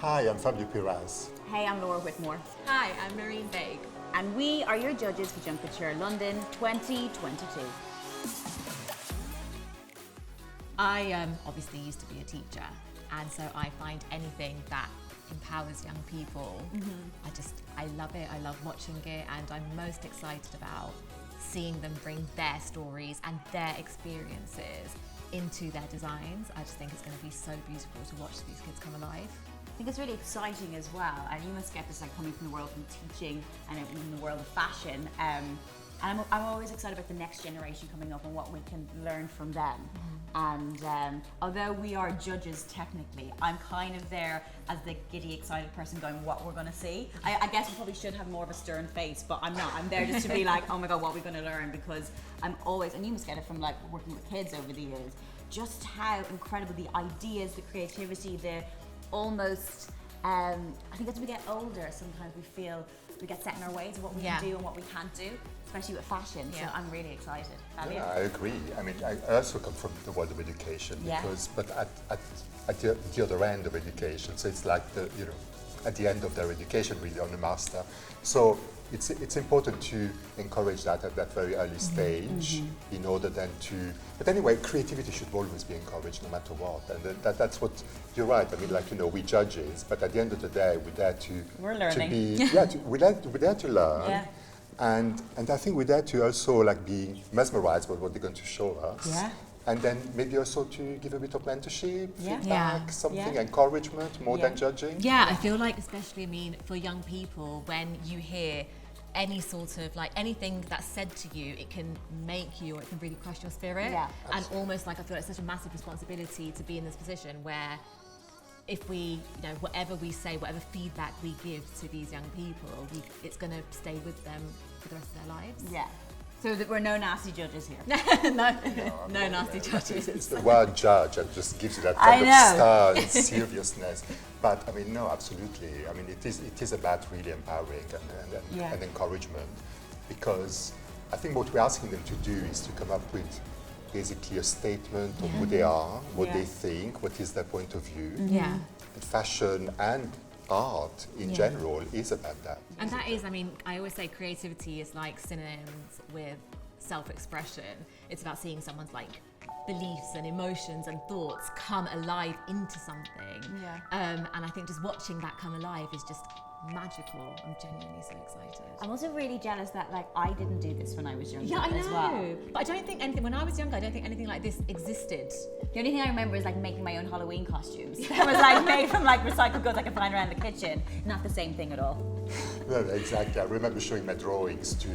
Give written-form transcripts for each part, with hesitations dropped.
Hi, I'm Fabio Piras. Hey, I'm Whitmore. Hi, I'm Mehreen Baig. And we are your judges for Junk Kouture London 2022. I obviously used to be a teacher, and so I find anything that empowers young people, I love it. I love watching it, and I'm most excited about seeing them bring their stories and their experiences into their designs. I just think it's going to be so beautiful to watch these kids come alive. I think it's really exciting as well, and you must get this like coming from the world from teaching and in the world of fashion. And I'm always excited about the next generation coming up and what we can learn from them. And although we are judges technically, I'm kind of there as the giddy, excited person going, what we're going to see. I guess we probably should have more of a stern face, but I'm not. I'm there just to be like, oh my God, what are we going to learn? Because I'm always, and you must get it from like working with kids over the years, just how incredible the ideas, the creativity, the almost, I think as we get older, sometimes we feel we get set in our ways of what we can do and what we can't do, especially with fashion. So I'm really excited. Fabio? Yeah, I agree. I mean, I also come from the world of education, but at the other end of education, so it's like at the end of their education, really on a master. So it's important to encourage that at that very early stage, in order then to. But anyway, creativity should always be encouraged, no matter what. And that's what you're right. I mean, we judges, but at the end of the day, we're there to. We're learning. We're there to learn. Yeah. And I think we're there to also be mesmerized by what they're going to show us. Yeah. And then maybe also to give a bit of mentorship, feedback, something, encouragement, more than judging. Yeah, I feel like especially, for young people, when you hear any sort of anything that's said to you, it can make you, or it can really crush your spirit. Yeah. And almost I feel like it's such a massive responsibility to be in this position where if we, whatever we say, whatever feedback we give to these young people, it's going to stay with them for the rest of their lives. Yeah. So that we're no nasty judges here. no nasty judges. It's the word judge that just gives you that kind of stern seriousness. But I mean, no, absolutely. I mean, it is about really empowering and encouragement, because I think what we're asking them to do is to come up with basically a statement of who they are, what they think, what is their point of view. Yeah. And fashion and art in general is about that. And that is, I always say creativity is like synonyms with self-expression. It's about seeing someone's beliefs and emotions and thoughts come alive into something. Yeah. And I think just watching that come alive is just magical. I'm genuinely so excited. I'm also really jealous that I didn't do this when I was younger. Yeah, I know. As well. But I don't think anything, when I was younger, I don't think anything like this existed. The only thing I remember is making my own Halloween costumes. That was made from recycled goods I could find around the kitchen. Not the same thing at all. No, exactly. I remember showing my drawings to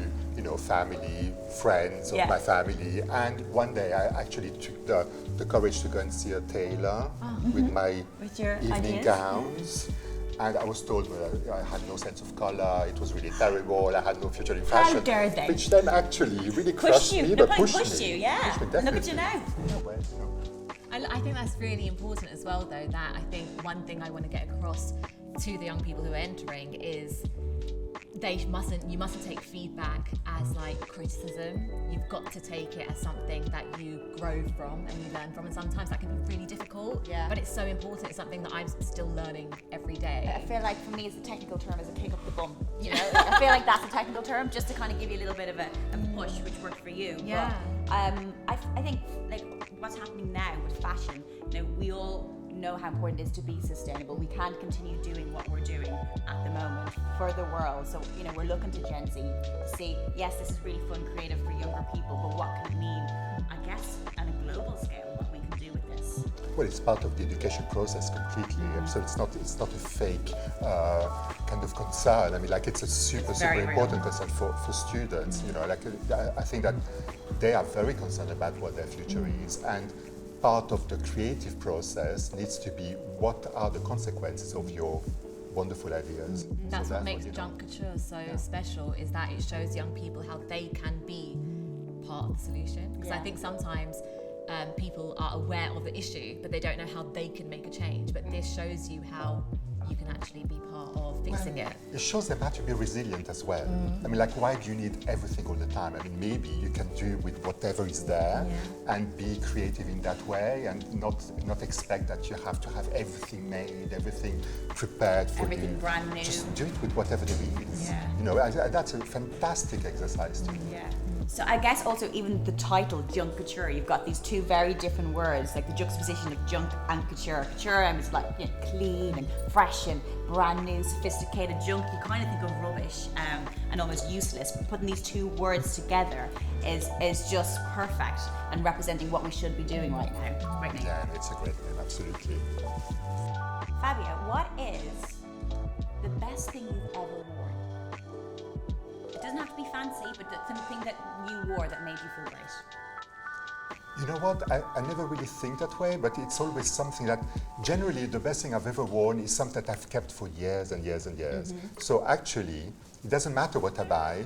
family, friends of my family, and one day I actually took the courage to go and see a tailor with my evening gowns. And I was told I had no sense of colour, it was really terrible, I had no future in fashion. How dare they? Which then actually really crushed me, but pushed you, yeah. Pushed me, definitely. Look at you now. I think that's really important as well, though, that I think one thing I want to get across to the young people who are entering is you mustn't take feedback as criticism. You've got to take it as something that you grow from and you learn from, and sometimes that can be really difficult. Yeah. But it's so important. It's something that I'm still learning every day. I feel like for me, the technical term is a pick up the bum. I feel like that's a technical term, just to kind of give you a little bit of a push, which worked for you. Yeah. But I think what's happening now with fashion, we all know how important it is to be sustainable. We can't continue doing what we're doing at the moment for the world. So, we're looking to Gen Z to see, yes, this is really fun, creative for younger people, but what can it mean, I guess, on a global scale, what we can do with this? Well, it's part of the education process completely. So it's not a fake kind of concern. It's a super important concern for students. I think that they are very concerned about what their future is, and part of the creative process needs to be what are the consequences of your wonderful ideas. That's what makes Junk Kouture so special, is that it shows young people how they can be part of the solution. Because I think sometimes people are aware of the issue, but they don't know how they can make a change. But this shows you how you can actually be part of fixing it. It shows them how to be resilient as well. I mean, like, why do you need everything all the time? I mean, maybe you can do with whatever is there and be creative in that way, and not expect that you have to have everything made, everything prepared for Everything you. brand new. Just do it with whatever there is. Yeah. You know, that's a fantastic exercise to do. Yeah. So I guess also even the title, Junk Kouture, you've got these two very different words, like the juxtaposition of junk and couture. Couture is like, you know, clean and fresh and brand new, sophisticated. Junk, you kind of think of rubbish and almost useless. But putting these two words together is just perfect and representing what we should be doing right now. Right now. Yeah, it's a great name, absolutely. Fabio, what is the best thing you've ever worn? It doesn't have to be fancy, but something that you wore that made you feel great. You know what, I never really think that way, but it's always something that, generally the best thing I've ever worn is something that I've kept for years and years and years. So actually, it doesn't matter what I buy,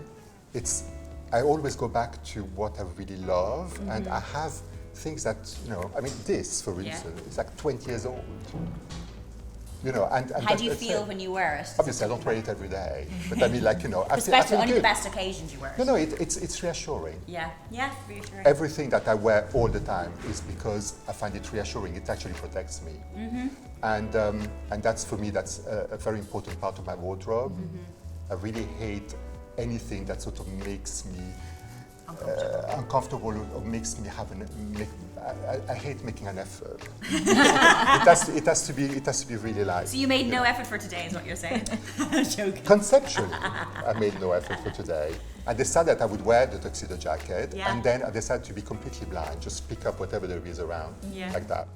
I always go back to what I really love, and I have things that, you know, I mean, this, for instance, is like 20 years old. You know, and how do you feel when you wear it? Obviously, I don't wear it every day, but I mean, like, you know, I feel Especially only good. the best occasions you wear it. No, it's reassuring. Yeah, reassuring. Everything that I wear all the time is because I find it reassuring. It actually protects me, and that's, for me, that's a very important part of my wardrobe. I really hate anything that sort of makes me uncomfortable or makes me have I hate making an effort. it has to be really light. So you made no effort for today, is what you're saying? Joking. Conceptually, I made no effort for today. I decided I would wear the tuxedo jacket, and then I decided to be completely blind, just pick up whatever there is around, like that.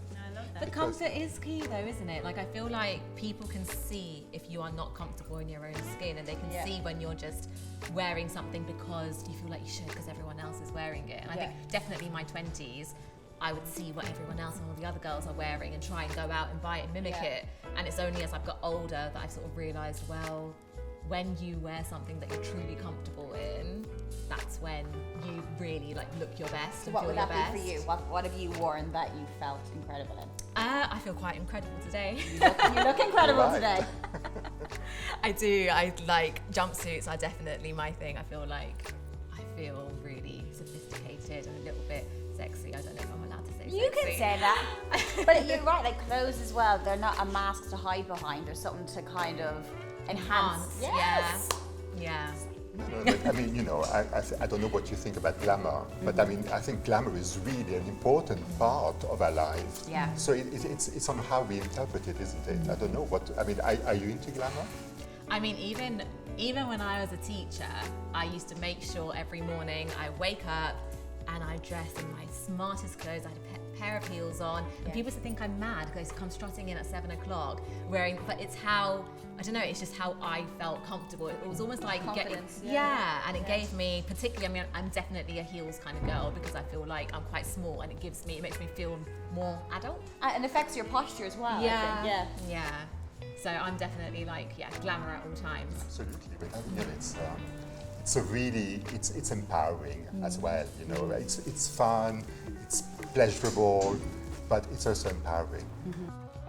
But comfort is key though, isn't it? Like, I feel like people can see if you are not comfortable in your own skin, and they can see when you're just wearing something because you feel like you should because everyone else is wearing it. And I think definitely in my 20s, I would see what everyone else and all the other girls are wearing and try and go out and buy it and mimic it. And it's only as I've got older that I've sort of realised, well, when you wear something that you're truly comfortable in, that's when you really like look your best and What feel would your that best. be for you? What have you worn that you felt incredible in? I feel quite incredible today. You look incredible today. I do. I like jumpsuits are definitely my thing. I feel really sophisticated and a little bit sexy. I don't know if I'm allowed to say You sexy. can say that. But you're right, like clothes as well, they're not a mask to hide behind or something to kind of enhance. Yes. Yeah. No, but I mean, you know, I don't know what you think about glamour, but I mean, I think glamour is really an important part of our lives. Yeah. So it's on how we interpret it, isn't it? I don't know what, I mean, are you into glamour? I mean, even when I was a teacher, I used to make sure every morning I wake up and I dress in my smartest clothes. I had a pair of heels on, and people used to think I'm mad because I come strutting in at 7 o'clock wearing. But it's how, I don't know. It's just how I felt comfortable. It was almost like Confidence, and it gave me, particularly. I mean, I'm definitely a heels kind of girl because I feel like I'm quite small, and it makes me feel more adult. And affects your posture as well. I think. Yeah. So I'm definitely like, glamour at all times. Absolutely, but I mean, it's empowering as well. You know, it's fun, it's pleasurable, but it's also empowering.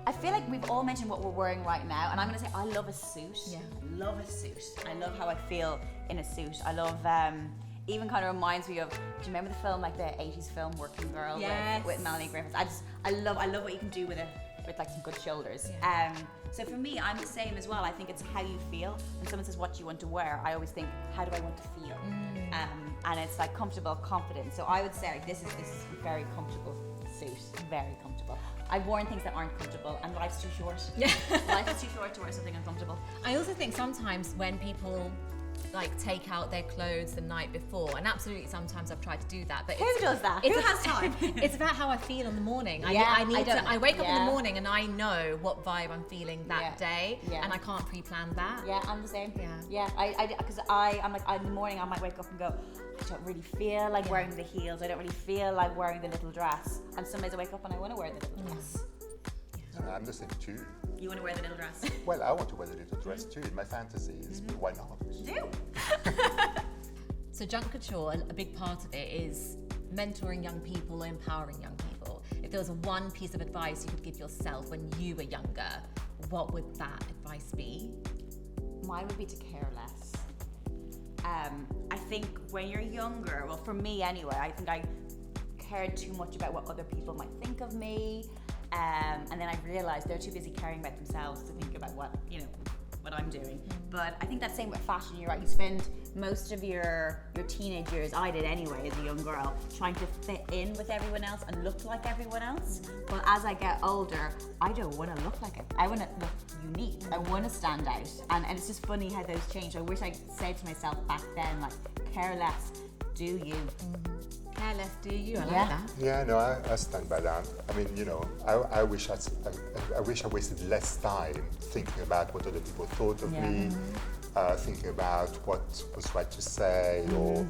I feel like we've all mentioned what we're wearing right now, and I'm going to say I love a suit. Yeah. I love a suit. I love how I feel in a suit. I love, even kind of reminds me of, do you remember the film, like the 80s film Working Girl with Melanie Griffith? I love what you can do with like some good shoulders. So for me, I'm the same as well. I think it's how you feel. When someone says what you want to wear, I always think, how do I want to feel? And it's like comfortable, confident. So I would say like, this is a very comfortable suit, very comfortable. I've worn things that aren't comfortable, and life's too short. Life is too short to wear something uncomfortable. I also think sometimes when people like take out their clothes the night before, and absolutely sometimes I've tried to do that, but Who does that? Who has time? It's about how I feel in the morning. I wake up in the morning and I know what vibe I'm feeling that day, and I can't pre-plan that. Yeah, I'm the same. Yeah. Because I'm like, in the morning I might wake up and go, I don't really feel like wearing the heels. I don't really feel like wearing the little dress. And some days I wake up and I want to wear the little dress. I'm the same too. You want to wear the little dress? Well, I want to wear the little dress too. In my fantasies, why not? Do. So Junk Kouture, a big part of it is mentoring young people or empowering young people. If there was one piece of advice you could give yourself when you were younger, what would that advice be? Mine would be to care less. I think when you're younger, well, for me anyway, I think I cared too much about what other people might think of me, and then I realized they're too busy caring about themselves to think about what I'm doing. But I think that's same with fashion. You're right. You spend most of your teenage years, I did anyway, as a young girl, trying to fit in with everyone else and look like everyone else. But as I get older, I don't want to look like it. I want to look unique. I want to stand out. And it's just funny how those change. I wish I said to myself back then, like, care less, do you. Care less, do you? I like that. Yeah, no, I stand by that. I mean, I wish I wasted less time thinking about what other people thought of me, thinking about what was right to say or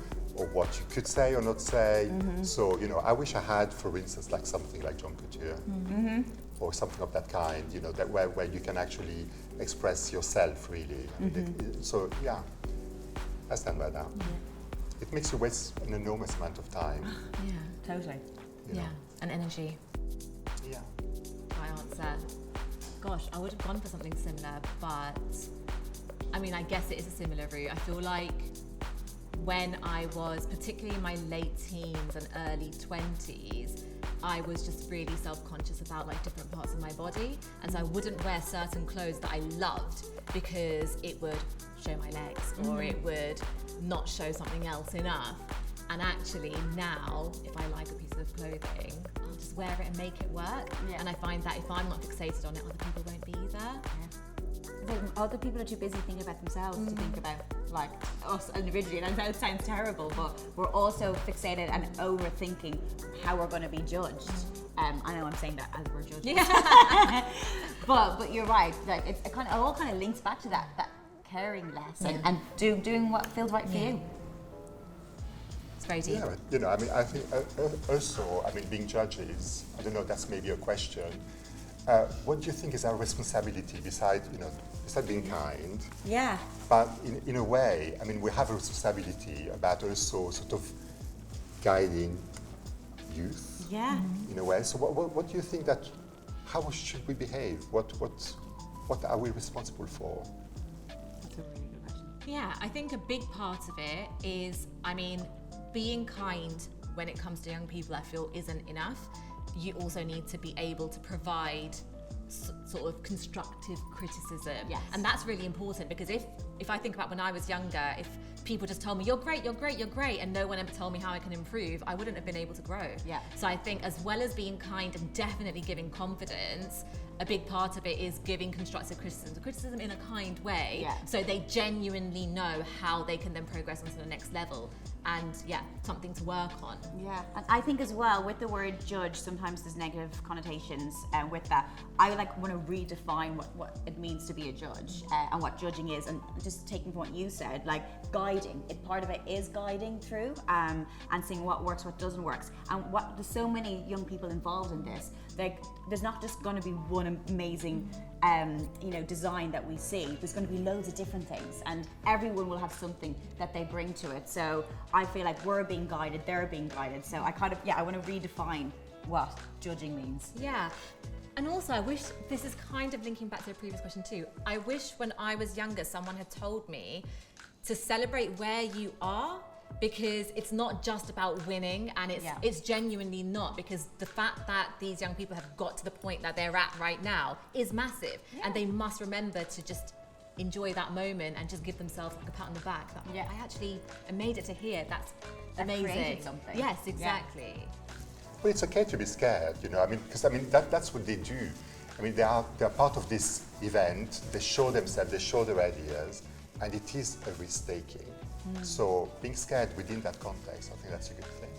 what you could say or not say. So, I wish I had, for instance, like something like Junk Kouture or something of that kind, that where you can actually express yourself really. I mean, so, yeah, I stand by that. It makes you waste an enormous amount of time. Yeah, Totally. You know. and energy. Yeah. My answer. Gosh, I would have gone for something similar, but I mean, I guess it is a similar route. I feel like when I was particularly in my late teens and early 20s, I was just really self-conscious about like different parts of my body, and so I wouldn't wear certain clothes that I loved because it would show my legs or it would not show something else enough. And actually now, if I like a piece of clothing, I'll just wear it and make it work. And I find that if I'm not fixated on it, other people won't be either. Other people are too busy thinking about themselves to think about like us individually, and that sounds terrible, but we're also fixated and overthinking how we're going to be judged. I know I'm saying that as we're judged, but you're right. Like it all kind of links back to that caring less and doing what feels right for you. It's very deep. Yeah, but, I mean, I think also, I mean, being judges, I don't know, that's maybe a question. What do you think is our responsibility besides being kind? Yeah. But in a way, I mean, we have a responsibility about also sort of guiding youth. Yeah. In a way. So what do you think how should we behave? What are we responsible for? That's a really good question. Yeah, I think a big part of it is, I mean, being kind when it comes to young people, I feel isn't enough. You also need to be able to provide sort of constructive criticism. Yes. And that's really important, because if I think about when I was younger, if people just told me, you're great, and no one ever told me how I can improve, I wouldn't have been able to grow. Yeah. So I think as well as being kind and definitely giving confidence, a big part of it is giving constructive criticism in a kind way, so they genuinely know how they can then progress onto the next level, and something to work on. Yeah, and I think as well with the word judge, sometimes there's negative connotations with that. I want to redefine what it means to be a judge and what judging is, and just taking from what you said, like guiding. Part of it is guiding through and seeing what works, what doesn't work, and there's so many young people involved in this. Like, there's not just going to be one amazing design that we see. There's going to be loads of different things, and everyone will have something that they bring to it. So I feel like we're being guided, they're being guided. So I want to redefine what judging means. Yeah. And also, I wish, this is kind of linking back to the previous question too, I wish when I was younger someone had told me to celebrate where you are, because it's not just about winning, and it's genuinely not, because the fact that these young people have got to the point that they're at right now is massive, and they must remember to just enjoy that moment and just give themselves like a pat on the back. I made it to here. That's amazing. Created something. Yes, exactly. Well, it's okay to be scared, I mean, because that's what they do. I mean, they are part of this event. They show themselves, they show their ideas, and it is a risk-taking. So being scared within that context, I think that's a good thing.